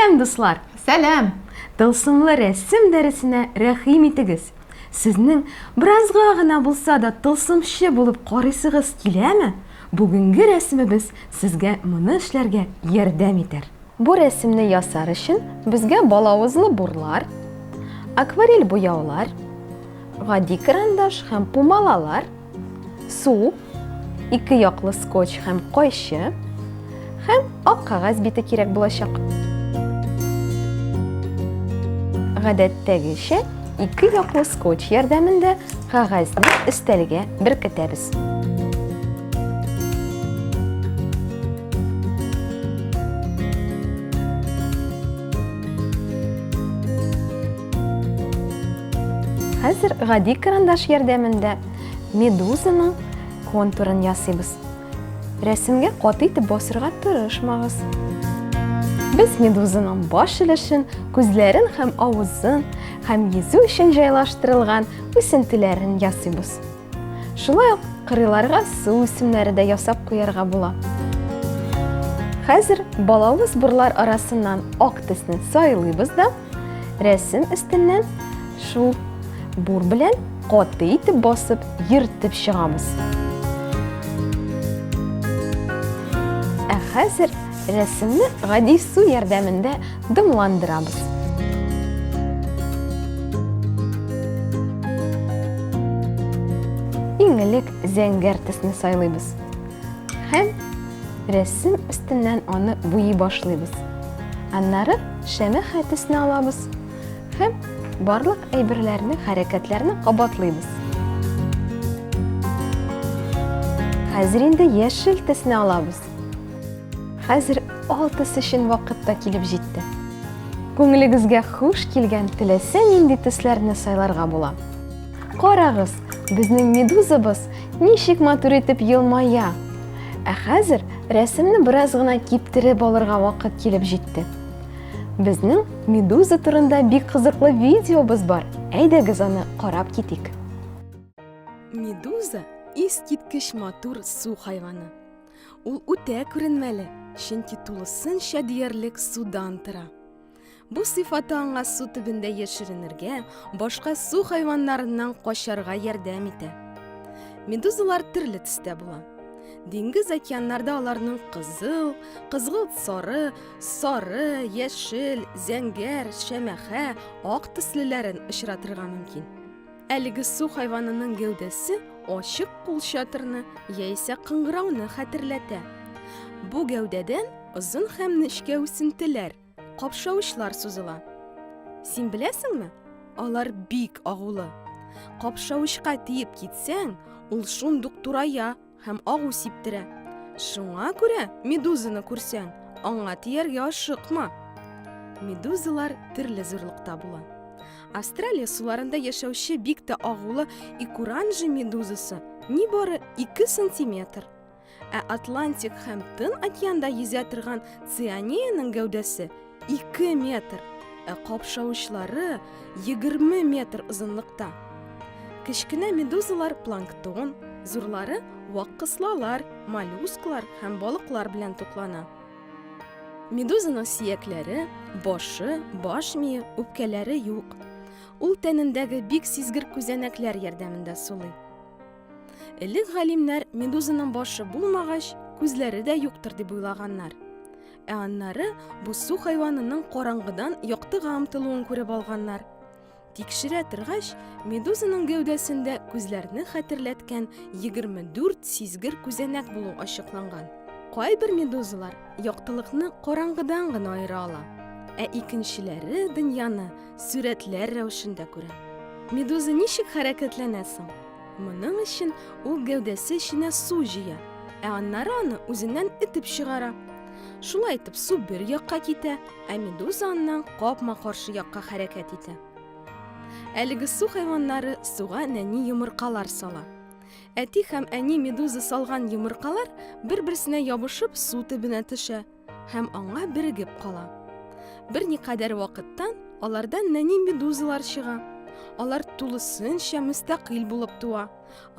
Сәлам, дуслар! Сәлам! Тылсымлы рәсем дәресенә рәхим итегез. Сезнең биразга гына булса да тылсымчы булып карыйсыгыз киләме? Бүгенге рәсемебез сезгә моны эшләргә ярдәм итәр. Бу рәсемне ясар өчен безгә балавызлы бурлар, акварель буяулар, гади карандаш һәм пумалалар, су, ике яклы скотч һәм кайчы һәм ак кагаз бите кирәк булачак. Гадәттәгечә, ике яклы скотч ярдәмендә кагазны өстәлгә беркетәбез. Хәзер гади карандаш ярдәмендә медузаның контурын ясыйбыз. Рәсемгә каты итеп басырга тырышмагыз. Без медузаның баш өлешен, күзләрен һәм авызын, һәм йөзү өчен җайлаштырылган үсентеләрен ясыйбыз. Шулай ук кырыйларга су үсемнәре дә ясап куярга була. Хәзер балавыз бурлар арасыннан ак төсне сайлыйбыз да, рәсем өстеннән шул бур белән каты итеп басып, йөртеп чыгабыз. Хәзер рәсемне гади су ярдәмендә дымландырабыз. Иң элек зәңгәр төсне сайлыйбыз. Һәм рәсем өстеннән аны буй башлыйбыз. Аннары шәмә төсне алабыз. Һәм барлык әйберләрне, хәрәкәтләрне кабатлыйбыз. Хәзер инде яшел төсне алабыз. Хәзер алтыс өчен вакытта килеп җитте. Күңелегезгә хуш килгән теләсә нинди төсләрне сайларга була. Карагыз, безнең медузабыз ничек матур итеп елмая. Хәзер рәсемне бераз гына киптереп алырга вакыт килеп җитте. Безнең медуза турында бик кызыклы видеобыз бар. Әйдәгез аны карап китик. Медуза искиткеч матур су хайваны. Ул үтә күренмәле, чөнки тулысынча диярлек судан тора. Бу сыйфаты аңа су төбендә яшеренергә, башка су хайваннарыннан качарга ярдәм итә. Медузалар төрле төстә була. Диңгез океаннарда аларның кызыл, кызгылт сары, яшел, зәңгәр, шәмәхә, ак төслеләрен очратырга мөмкин. Әлеге су хайванының гәүдәсе ачык кулчатырны яисә кыңгырауны хәтерләтә. Бу гәүдәдән озын һәм нечкә үсентеләр, капшавычлар сузыла. Син беләсеңме? Алар бик агулы. Капшавычка тиеп китсәң, ул шундук турая һәм агу сиптерә. Шуңа күрә медузаны күрсәң, аңа тияргә ашыкма. Медузалар төрле зурлыкта була. Австралия суларында яшәүче бик тә агулы икуранжи медузасы нибары 2 сантиметр. Атлантик һәм Тын океанда йөзә торган цианеяның гәүдәсе 2 метр, капшавычлары 20 метр озынлыкта. Кечкенә медузалар планктон, зурлары вак-кыслалар, моллюсклар һәм балыклар белән туклана. Медузаның сөякләре, башы, баш мие, үпкәләре юк. Ул тәнендәге бик сизгер күзәнәкләр ярдәмендә сулый. Элек галимнәр медузаның башы булмагач, күзләре дә юктыр дип уйлаганнар. Аннары бу су хайванының караңгыдан яктыга омтылуын күреп алганнар. Тикшерә торгач, медузаның гәүдәсендә күзләрне хәтерләткән 24 сизгер күзәнәк булу ачыкланган. Кайбер медузалар яктылыкны караңгыдан гына айыра ала, икенчеләре дөньяны сүрәтләр рәвешендә күрә. Медуза ничек хәрәкәтләнә соң? Моның өчен ул гәүдәсе эченә су җыя, аннары аны үзеннән этеп чыгара. Шулай итеп су бер якка китә, медуза аннан капма-каршы якка хәрәкәт итә. Әлеге су хайваннары суга нәни йомыркалар сала. Әти һәм әни медуза салган йомыркалар бер-берсенә ябышып су төбенә төшә һәм аңа бирегеп кала. Бер никадәр вакыттан алардан нәни медузалар чыга. Алар тулысынча мөстәкыйль булып туа.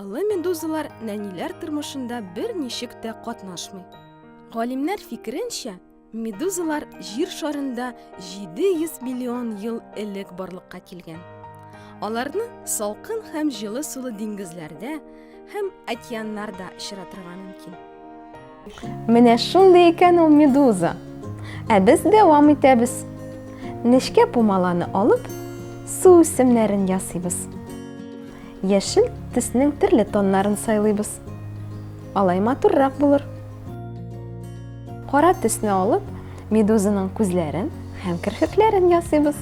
Олы медузалар нәниләр тормышында бер ничек тә катнашмый. Галимнәр фикеренчә, медузалар җир шарында 700 миллион ел элек барлыкка килгән. Аларны салкын һәм җылы сулы диңгезләрдә һәм океаннарда очратырга мөмкин. Менә шундый икән ул медуза. Ә без дәвам итәбез. Нечкә пумаланы алып, су үсемнәрен ясыйбыз. Яшел төснең төрле тоннарын сайлыйбыз. Алай матуррак булыр. Кара төсне алып, медузаның күзләрен һәм керфекләрен ясыйбыз.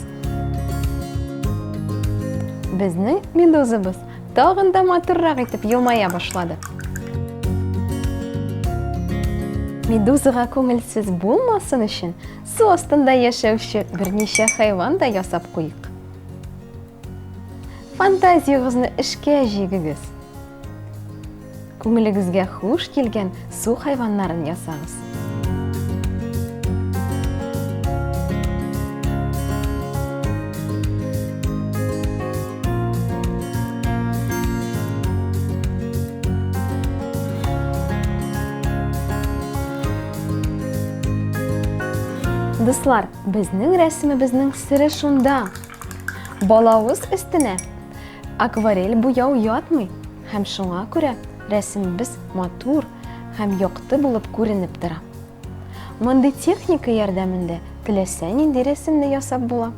Безнең медузабыз тагын да матуррак итеп елмая башлады. Медузага күңелсез булмасын өчен су астында яшәүче берничә хайван да ясап куйык. Фантазиягызны эшкә җигегез. Күңелегезгә хуш килгән су хайваннарын ясагыз. Дуслар, безнең рәсемебезнең сире шунда. Балавыз өстенә акварель буяу ятмый, һәм шуңа күрә рәсемебез матур һәм якты булып күренеп тора. Мондый техника ярдәмендә теләсә нинди рәсемне ясап була.